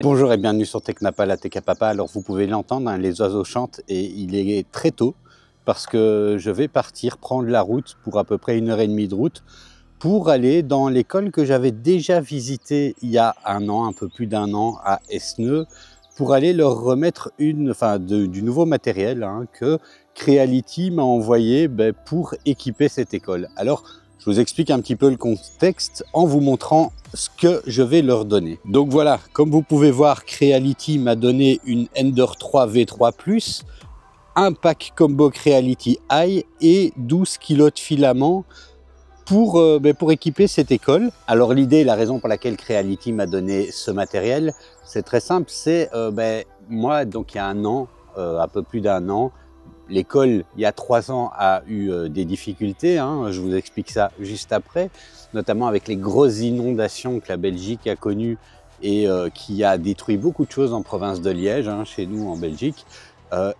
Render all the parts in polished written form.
Bonjour et bienvenue sur Technapa, la Tech à Papa. Alors vous pouvez l'entendre, hein, les oiseaux chantent et il est très tôt parce que je vais partir prendre la route pour à peu près 1h30 de route pour aller dans l'école que j'avais déjà visitée il y a un an, un peu plus d'un an à Esneux, pour aller leur remettre du nouveau matériel que Creality m'a envoyé pour équiper cette école. Alors, je vous explique un petit peu le contexte en vous montrant ce que je vais leur donner. Donc voilà, comme vous pouvez voir, Creality m'a donné une Ender 3 V3+, un pack combo Creality Eye et 12 kg de filament pour équiper cette école. Alors l'idée, la raison pour laquelle Creality m'a donné ce matériel, c'est très simple, c'est moi, donc il y a un an, un peu plus d'un an, l'école, il y a 3 ans, a eu des difficultés, je vous explique ça juste après, notamment avec les grosses inondations que la Belgique a connues et qui a détruit beaucoup de choses en province de Liège, chez nous en Belgique.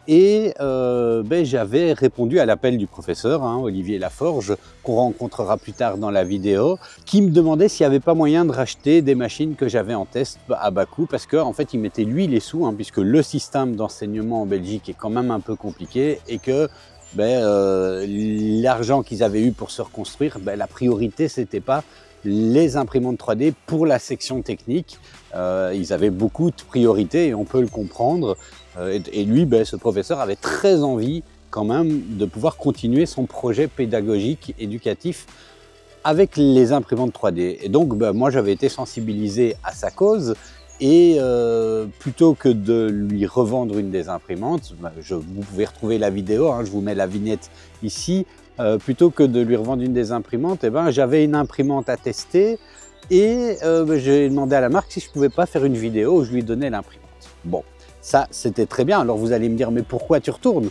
J'avais répondu à l'appel du professeur, Olivier Laforge, qu'on rencontrera plus tard dans la vidéo, qui me demandait s'il n'y avait pas moyen de racheter des machines que j'avais en test à bas coût, parce qu'en fait, il mettait lui les sous, puisque le système d'enseignement en Belgique est quand même un peu compliqué et que l'argent qu'ils avaient eu pour se reconstruire, la priorité, c'était pas les imprimantes 3D pour la section technique. Ils avaient beaucoup de priorités et on peut le comprendre. Et lui, ce professeur avait très envie quand même de pouvoir continuer son projet pédagogique, éducatif avec les imprimantes 3D. Et donc, moi, j'avais été sensibilisé à sa cause et plutôt que de lui revendre une des imprimantes, vous pouvez retrouver la vidéo, je vous mets la vignette ici, plutôt que de lui revendre une des imprimantes, j'avais une imprimante à tester et j'ai demandé à la marque si je ne pouvais pas faire une vidéo où je lui donnais l'imprimante. Bon. Ça, c'était très bien. Alors vous allez me dire, mais pourquoi tu retournes,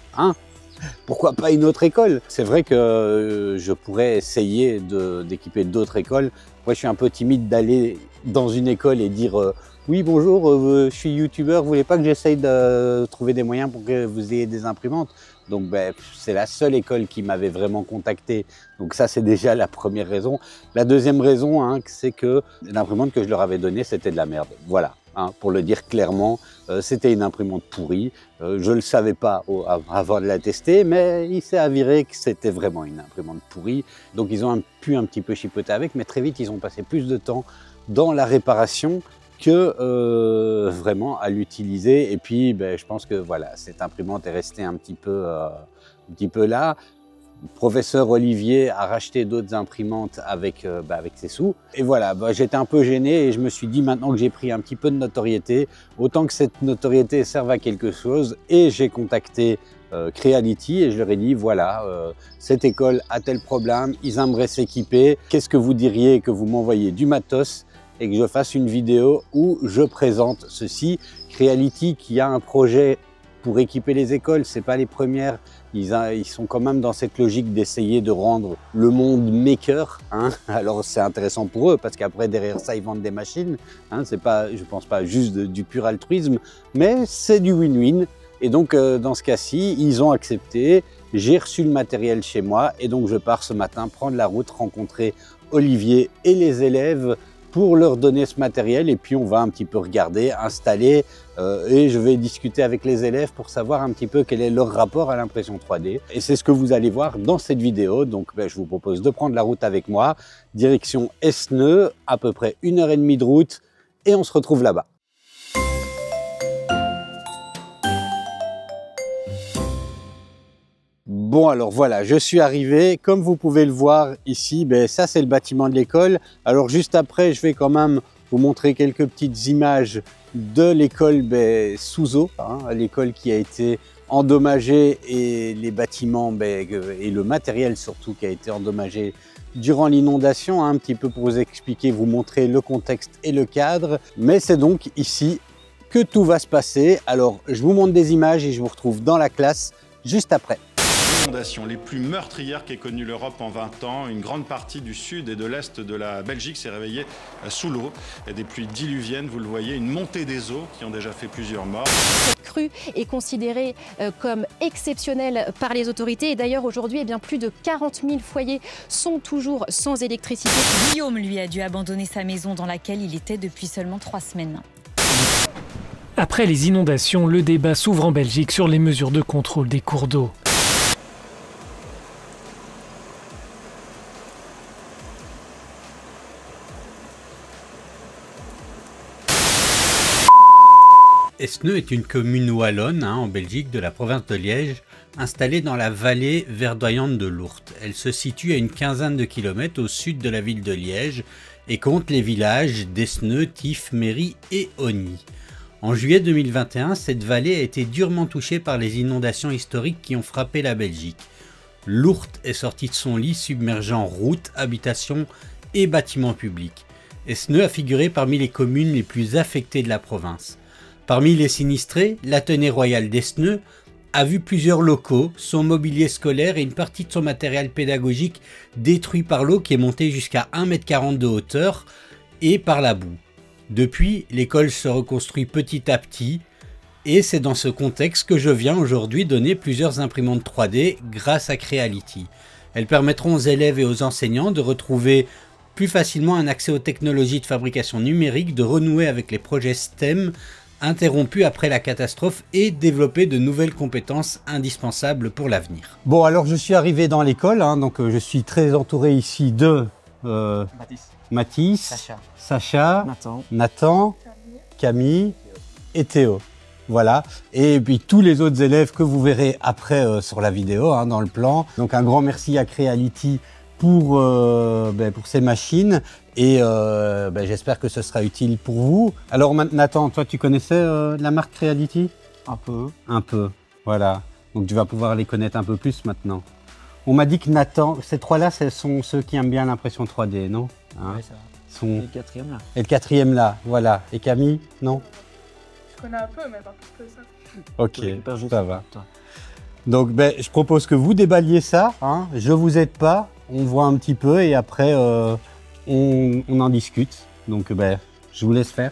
Pourquoi pas une autre école? C'est vrai que je pourrais essayer d'équiper d'autres écoles. Moi, je suis un peu timide d'aller dans une école et dire oui, bonjour, je suis youtubeur, vous voulez pas que j'essaye de trouver des moyens pour que vous ayez des imprimantes? Donc c'est la seule école qui m'avait vraiment contacté. Donc ça, c'est déjà la première raison. La deuxième raison, c'est que l'imprimante que je leur avais donnée, c'était de la merde. Voilà. Pour le dire clairement, c'était une imprimante pourrie. Je ne le savais pas avant de la tester, mais il s'est avéré que c'était vraiment une imprimante pourrie. Donc ils ont pu un petit peu chipoter avec, mais très vite ils ont passé plus de temps dans la réparation que vraiment à l'utiliser. Et puis je pense que voilà, cette imprimante est restée un petit peu là. Le professeur Olivier a racheté d'autres imprimantes avec ses sous. Et voilà, j'étais un peu gêné et je me suis dit, maintenant que j'ai pris un petit peu de notoriété, autant que cette notoriété serve à quelque chose. Et j'ai contacté Creality et je leur ai dit, voilà, cette école a tel problème, ils aimeraient s'équiper. Qu'est-ce que vous diriez que vous m'envoyiez du matos et que je fasse une vidéo où je présente ceci? Creality qui a un projet pour équiper les écoles, c'est pas les premières. Ils sont quand même dans cette logique d'essayer de rendre le monde maker. Alors c'est intéressant pour eux parce qu'après derrière ça ils vendent des machines. C'est pas, je pense pas juste du pur altruisme, mais c'est du win-win. Et donc dans ce cas-ci, ils ont accepté. J'ai reçu le matériel chez moi et donc je pars ce matin prendre la route, rencontrer Olivier et les élèves pour leur donner ce matériel et puis on va un petit peu regarder, installer et je vais discuter avec les élèves pour savoir un petit peu quel est leur rapport à l'impression 3D. Et c'est ce que vous allez voir dans cette vidéo. Donc je vous propose de prendre la route avec moi, direction Esneux, à peu près 1h30 de route et on se retrouve là-bas. Bon alors voilà, je suis arrivé, comme vous pouvez le voir ici, ça c'est le bâtiment de l'école. Alors juste après, je vais quand même vous montrer quelques petites images de l'école sous eau, l'école qui a été endommagée et les bâtiments et le matériel surtout qui a été endommagé durant l'inondation, un petit peu pour vous expliquer, vous montrer le contexte et le cadre. Mais c'est donc ici que tout va se passer. Alors je vous montre des images et je vous retrouve dans la classe juste après. Inondations les plus meurtrières qu'ait connues l'Europe en 20 ans. Une grande partie du sud et de l'est de la Belgique s'est réveillée sous l'eau. Des pluies diluviennes, vous le voyez, une montée des eaux qui ont déjà fait plusieurs morts. Cette crue est considérée comme exceptionnelle par les autorités. Et d'ailleurs, aujourd'hui, plus de 40 000 foyers sont toujours sans électricité. Guillaume, lui, a dû abandonner sa maison dans laquelle il était depuis seulement 3 semaines. Après les inondations, le débat s'ouvre en Belgique sur les mesures de contrôle des cours d'eau. Esneux est une commune wallonne en Belgique de la province de Liège, installée dans la vallée verdoyante de l'Ourthe. Elle se situe à une quinzaine de kilomètres au sud de la ville de Liège et compte les villages d'Esneux, Tiff, Méry et Ogny. En juillet 2021, cette vallée a été durement touchée par les inondations historiques qui ont frappé la Belgique. L'Ourthe est sortie de son lit, submergeant routes, habitations et bâtiments publics. Esneux a figuré parmi les communes les plus affectées de la province. Parmi les sinistrés, l'Athénée royal d'Esneux a vu plusieurs locaux, son mobilier scolaire et une partie de son matériel pédagogique détruits par l'eau qui est montée jusqu'à 1,40 m de hauteur et par la boue. Depuis, l'école se reconstruit petit à petit et c'est dans ce contexte que je viens aujourd'hui donner plusieurs imprimantes 3D grâce à Creality. Elles permettront aux élèves et aux enseignants de retrouver plus facilement un accès aux technologies de fabrication numérique, de renouer avec les projets STEM interrompu après la catastrophe et développer de nouvelles compétences indispensables pour l'avenir. Bon, alors je suis arrivé dans l'école, donc je suis très entouré ici de Mathis, Sacha, Nathan, Camille et Théo. Voilà, et puis tous les autres élèves que vous verrez après sur la vidéo, dans le plan. Donc un grand merci à Creality pour ces machines et j'espère que ce sera utile pour vous. Alors Nathan, toi tu connaissais la marque Creality? Un peu. Un peu, voilà. Donc tu vas pouvoir les connaître un peu plus maintenant. On m'a dit que Nathan, ces trois-là, ce sont ceux qui aiment bien l'impression 3D, non? Oui, ça va. Et le quatrième là. Et le quatrième là, voilà. Et Camille, non? Je connais un peu, mais pas plus que ça. Ok, ça va. Donc je propose que vous déballiez ça, je vous aide pas, on voit un petit peu et après on en discute. Donc je vous laisse faire.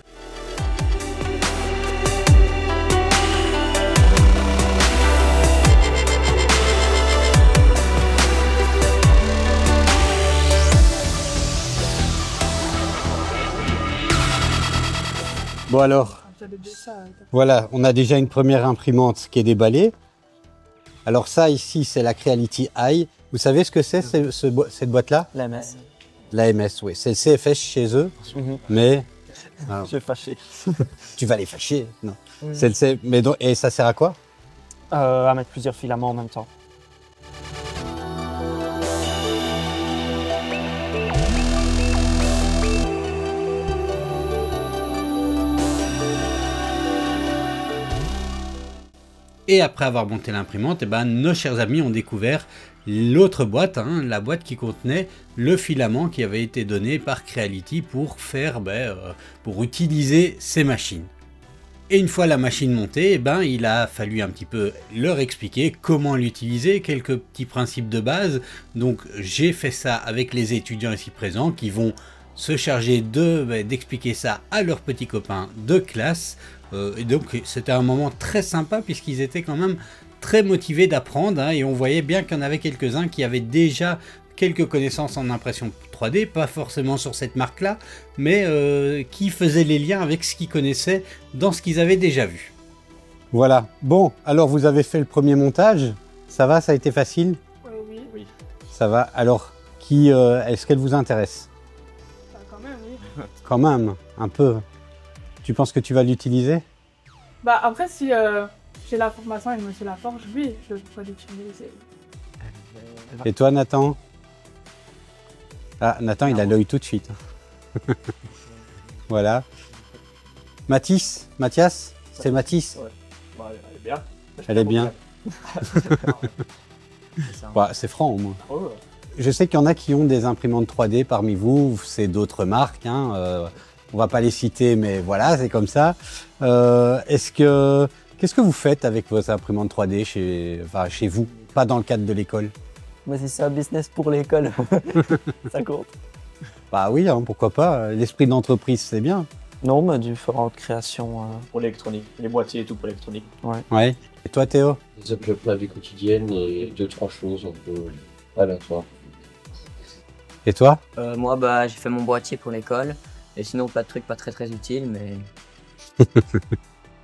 Bon alors, voilà, on a déjà une première imprimante qui est déballée. Alors ça ici, c'est la Creality Eye. Vous savez ce que c'est cette boîte-là? La MS. La MS, oui. C'est le CFS chez eux, mais... Je vais fâcher. Tu vas les fâcher, non. Mais donc, et ça sert à quoi? À mettre plusieurs filaments en même temps. Et après avoir monté l'imprimante, nos chers amis ont découvert l'autre boîte, la boîte qui contenait le filament qui avait été donné par Creality pour faire, pour utiliser ces machines. Et une fois la machine montée, il a fallu un petit peu leur expliquer comment l'utiliser, quelques petits principes de base. Donc j'ai fait ça avec les étudiants ici présents qui vont se charger d'expliquer ça à leurs petits copains de classe. Et donc c'était un moment très sympa puisqu'ils étaient quand même très motivés d'apprendre et on voyait bien qu'il y en avait quelques-uns qui avaient déjà quelques connaissances en impression 3D, pas forcément sur cette marque-là, mais qui faisaient les liens avec ce qu'ils connaissaient dans ce qu'ils avaient déjà vu. Voilà. Bon, alors vous avez fait le premier montage. Ça va, ça a été facile? Oui. Ça va. Alors, est-ce qu'elle vous intéresse? Quand même, oui. Quand même, un peu. Tu penses que tu vas l'utiliser? Après, si j'ai la formation avec Monsieur Laforge, oui, je pourrais l'utiliser. Et toi, Nathan? Ah, Nathan, il a l'œil tout de suite. Voilà. Mathias? C'est Mathis? Ouais. Elle est bien. Elle est bien. C'est franc au moins. Je sais qu'il y en a qui ont des imprimantes 3D parmi vous, c'est d'autres marques. On va pas les citer, mais voilà, c'est comme ça. Qu'est-ce que vous faites avec vos imprimantes 3D chez vous, pas dans le cadre de l'école? Si c'est un business pour l'école, ça compte. Bah oui, pourquoi pas. L'esprit d'entreprise, c'est bien. Non, différentes créations. Pour l'électronique, les boîtiers et tout pour l'électronique. Ouais. Et toi, Théo? Des objets pour la vie quotidienne et 2-3 choses un peu aléatoires. Et toi? Moi, j'ai fait mon boîtier pour l'école. Et sinon, pas de trucs pas très utiles, mais...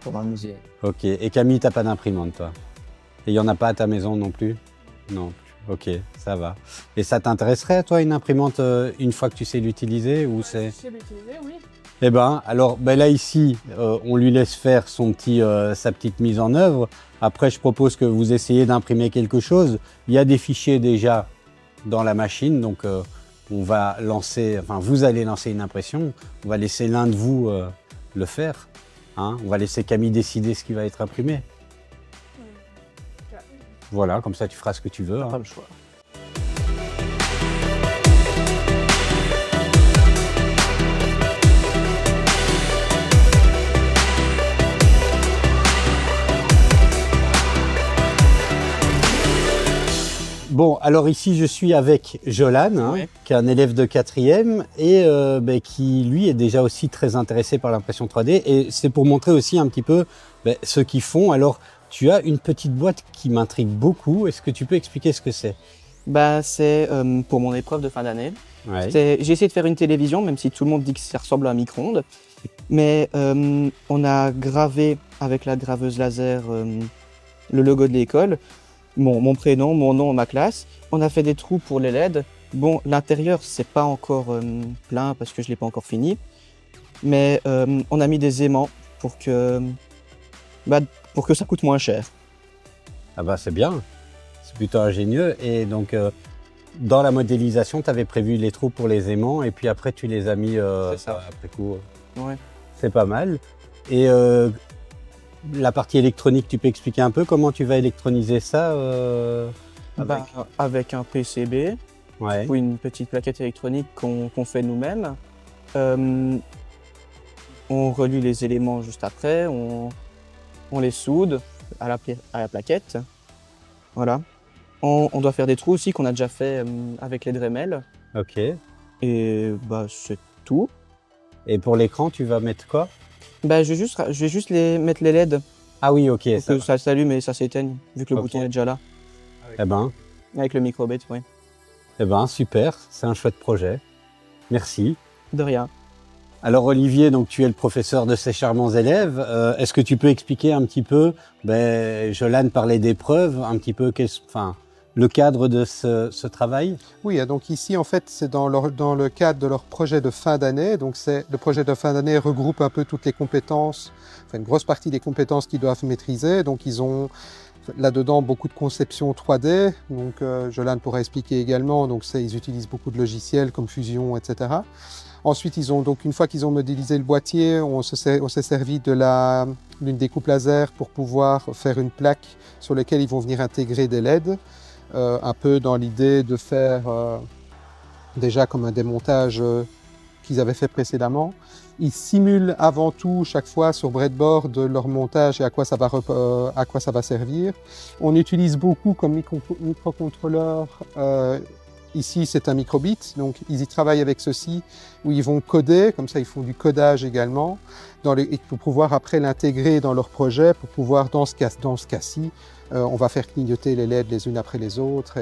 pour m'amuser. Ok. Et Camille, t'as pas d'imprimante, toi? Et il y en a pas à ta maison non plus? Non. Ok, ça va. Et ça t'intéresserait, toi, une imprimante, une fois que tu sais l'utiliser ou c'est... Je sais l'utiliser, oui. Eh ben, alors, ben là, ici, on lui laisse faire sa petite mise en œuvre. Après, je propose que vous essayiez d'imprimer quelque chose. Il y a des fichiers déjà dans la machine, donc on va lancer, enfin, vous allez lancer une impression. On va laisser l'un de vous le faire. Hein. On va laisser Camille décider ce qui va être imprimé. Voilà, comme ça, tu feras ce que tu veux. Pas Hein. le choix. Bon, alors ici, je suis avec Jolan, hein, Oui. qui est un élève de 4e et qui, lui, est déjà aussi très intéressé par l'impression 3D. Et c'est pour montrer aussi un petit peu ce qu'ils font. Alors, tu as une petite boîte qui m'intrigue beaucoup. Est-ce que tu peux expliquer ce que c'est? Bah, c'est pour mon épreuve de fin d'année. Ouais. J'ai essayé de faire une télévision, même si tout le monde dit que ça ressemble à un micro-ondes. Mais on a gravé avec la graveuse laser le logo de l'école, mon prénom, mon nom, ma classe. On a fait des trous pour les LED. Bon, l'intérieur, c'est pas encore plein parce que je l'ai pas encore fini. Mais on a mis des aimants pour que ça coûte moins cher. Ah bah c'est bien, c'est plutôt ingénieux. Et donc, dans la modélisation, tu avais prévu les trous pour les aimants et puis après, tu les as mis C'est ça. après coup. Ouais. C'est pas mal. Et la partie électronique, tu peux expliquer un peu comment tu vas électroniser ça Avec un PCB Ouais. ou une petite plaquette électronique qu'on fait nous-mêmes. On relie les éléments juste après, on les soude à la plaquette. Voilà. On doit faire des trous aussi qu'on a déjà fait avec les Dremel. Ok. Et bah c'est tout. Et pour l'écran, tu vas mettre quoi? Bah je vais juste mettre les LED Ah oui, ok. pour que ça s'allume et ça s'éteigne, vu que le Ok. bouton est déjà là. Eh ben, Avec le microbit, oui. super. C'est un chouette projet. Merci. De rien. Alors Olivier, donc tu es le professeur de ces charmants élèves. Est-ce que tu peux expliquer un petit peu, Jolan parlait d'épreuves, un petit peu le cadre de ce travail? Oui, donc ici, en fait, c'est dans le cadre de leur projet de fin d'année. Donc, le projet de fin d'année regroupe un peu toutes les compétences, enfin une grosse partie des compétences qu'ils doivent maîtriser. Donc, ils ont là-dedans beaucoup de conception 3D. Donc, Jolan pourra expliquer également. Donc, ils utilisent beaucoup de logiciels comme Fusion, etc. Ensuite, une fois qu'ils ont modélisé le boîtier, on s'est servi d'une découpe laser pour pouvoir faire une plaque sur laquelle ils vont venir intégrer des LED. Un peu dans l'idée de faire déjà comme un démontage qu'ils avaient fait précédemment. Ils simulent avant tout chaque fois sur breadboard leur montage et à quoi ça va servir. On utilise beaucoup comme microcontrôleur. Ici, c'est un microbit, donc ils y travaillent avec ceci, où ils vont coder, comme ça ils font du codage également, pour pouvoir après l'intégrer dans leur projet, pour pouvoir, dans ce cas-ci, on va faire clignoter les LED les unes après les autres.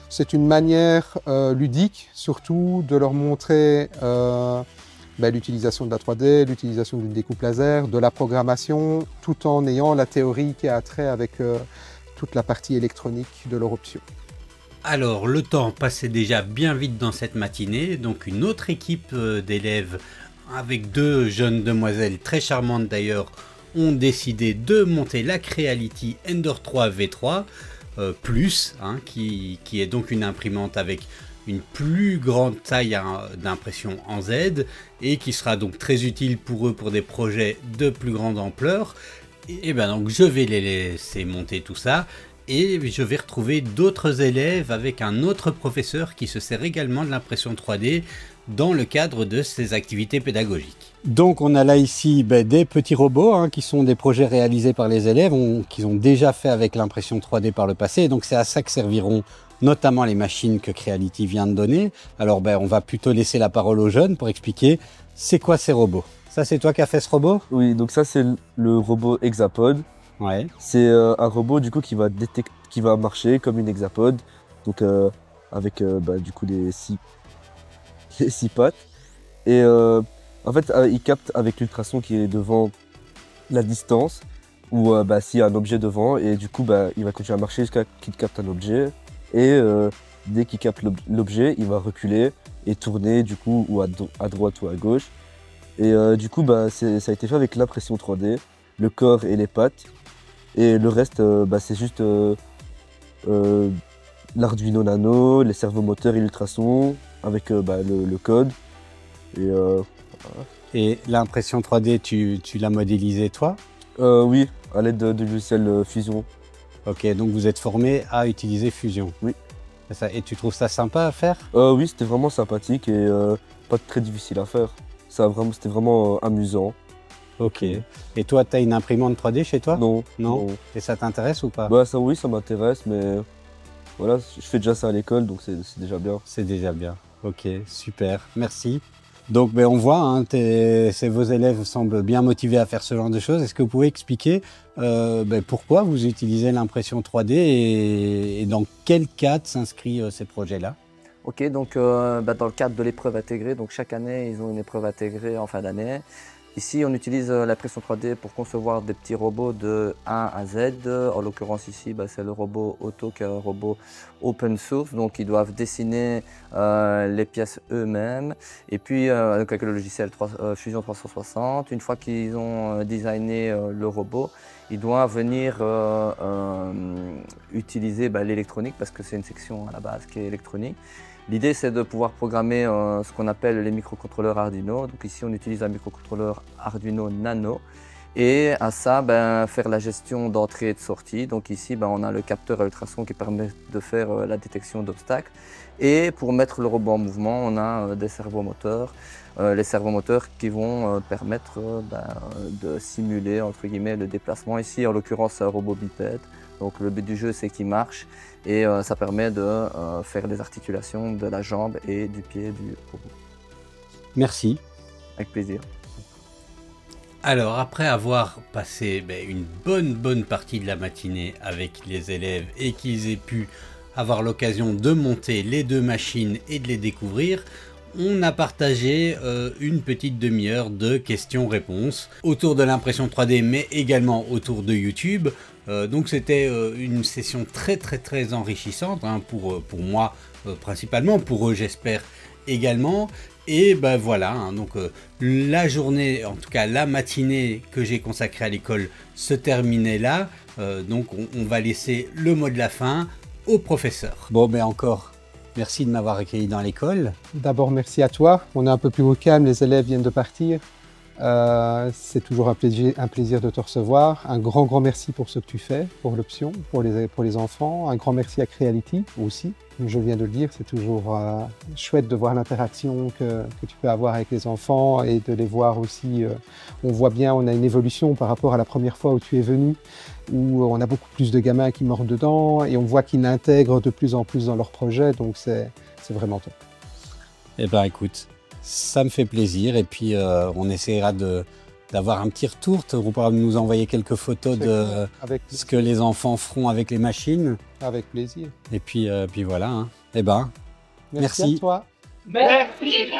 C'est une manière ludique, surtout, de leur montrer l'utilisation de la 3D, l'utilisation d'une découpe laser, de la programmation, tout en ayant la théorie qui a trait avec toute la partie électronique de leur option. Alors, le temps passait déjà bien vite dans cette matinée, donc une autre équipe d'élèves, avec 2 jeunes demoiselles très charmantes d'ailleurs, ont décidé de monter la Creality Ender 3 V3 Plus, qui est donc une imprimante avec une plus grande taille d'impression en Z et qui sera donc très utile pour eux pour des projets de plus grande ampleur. Et ben donc je vais les laisser monter tout ça. Et je vais retrouver d'autres élèves avec un autre professeur qui se sert également de l'impression 3D dans le cadre de ses activités pédagogiques. Donc on a là ici des petits robots qui sont des projets réalisés par les élèves, qu'ils ont déjà fait avec l'impression 3D par le passé. Donc c'est à ça que serviront notamment les machines que Creality vient de donner. Alors on va plutôt laisser la parole aux jeunes pour expliquer c'est quoi ces robots. Ça c'est toi qui as fait ce robot? Oui, donc ça c'est le robot Hexapod. Ouais. C'est un robot du coup qui va marcher comme une hexapode, donc avec du coup les 6 pattes. Et en fait, il capte avec l'ultrason qui est devant la distance ou s'il y a un objet devant et du coup il va continuer à marcher jusqu'à qu'il capte un objet et dès qu'il capte l'objet, il va reculer et tourner du coup ou à droite ou à gauche. Et du coup ça a été fait avec l'impression 3D, le corps et les pattes. Et le reste c'est juste l'Arduino Nano, les servomoteurs et l'ultrason avec le code. Et l'impression 3D, tu l'as modélisé toi? Oui, à l'aide du logiciel Fusion. Ok, donc vous êtes formé à utiliser Fusion. Oui. Et tu trouves ça sympa à faire? Oui, c'était vraiment sympathique et pas très difficile à faire. C'était vraiment amusant. Ok. Et toi, tu as une imprimante 3D chez toi? Non. Non. Et ça t'intéresse ou pas? Oui, ça m'intéresse, mais voilà, je fais déjà ça à l'école, donc c'est déjà bien. C'est déjà bien. Ok, super. Merci. Donc, on voit, hein, vos élèves semblent bien motivés à faire ce genre de choses. Est-ce que vous pouvez expliquer pourquoi vous utilisez l'impression 3D et dans quel cadre s'inscrivent ces projets-là? Ok, donc dans le cadre de l'épreuve intégrée, donc chaque année, ils ont une épreuve intégrée en fin d'année. Ici, on utilise l'impression 3D pour concevoir des petits robots de A à Z. En l'occurrence ici, c'est le robot Auto qui est un robot open source. Donc, ils doivent dessiner les pièces eux-mêmes. Et puis, avec le logiciel Fusion 360, une fois qu'ils ont designé le robot, ils doivent venir utiliser l'électronique parce que c'est une section à la base qui est électronique. L'idée, c'est de pouvoir programmer ce qu'on appelle les microcontrôleurs Arduino. Donc ici, on utilise un microcontrôleur Arduino Nano. Et à ça, faire la gestion d'entrée et de sortie. Donc ici, on a le capteur à ultrasons qui permet de faire la détection d'obstacles. Et pour mettre le robot en mouvement, on a des servomoteurs. Les servomoteurs qui vont permettre de simuler, entre guillemets, le déplacement. Ici, en l'occurrence, c'est un robot bipède. Donc le but du jeu, c'est qu'il marche et ça permet de faire les articulations de la jambe et du pied du robot. Merci. Avec plaisir. Alors, après avoir passé une bonne partie de la matinée avec les élèves et qu'ils aient pu avoir l'occasion de monter les deux machines et de les découvrir, on a partagé une petite demi-heure de questions-réponses autour de l'impression 3D, mais également autour de YouTube. Donc c'était une session très enrichissante, hein, pour moi principalement, pour eux j'espère également. Et voilà, hein, donc la journée, en tout cas la matinée que j'ai consacrée à l'école se terminait là. Donc on va laisser le mot de la fin au professeur. Bon, encore, merci de m'avoir accueilli dans l'école. D'abord, merci à toi. On est un peu plus au calme, les élèves viennent de partir. C'est toujours un plaisir de te recevoir. Un grand merci pour ce que tu fais, pour l'option, pour les enfants. Un grand merci à Creality aussi. Comme je viens de le dire, c'est toujours chouette de voir l'interaction que tu peux avoir avec les enfants et de les voir aussi. On voit bien, on a une évolution par rapport à la première fois où tu es venu, où on a beaucoup plus de gamins qui mordent dedans et on voit qu'ils l'intègrent de plus en plus dans leurs projets. Donc c'est vraiment top. Eh bien, écoute. Ça me fait plaisir et puis on essaiera d'avoir un petit retour. On pourra nous envoyer quelques photos de ce que les enfants feront avec les machines. Avec plaisir. Et puis voilà. Hein. Eh ben, merci. À toi. Merci.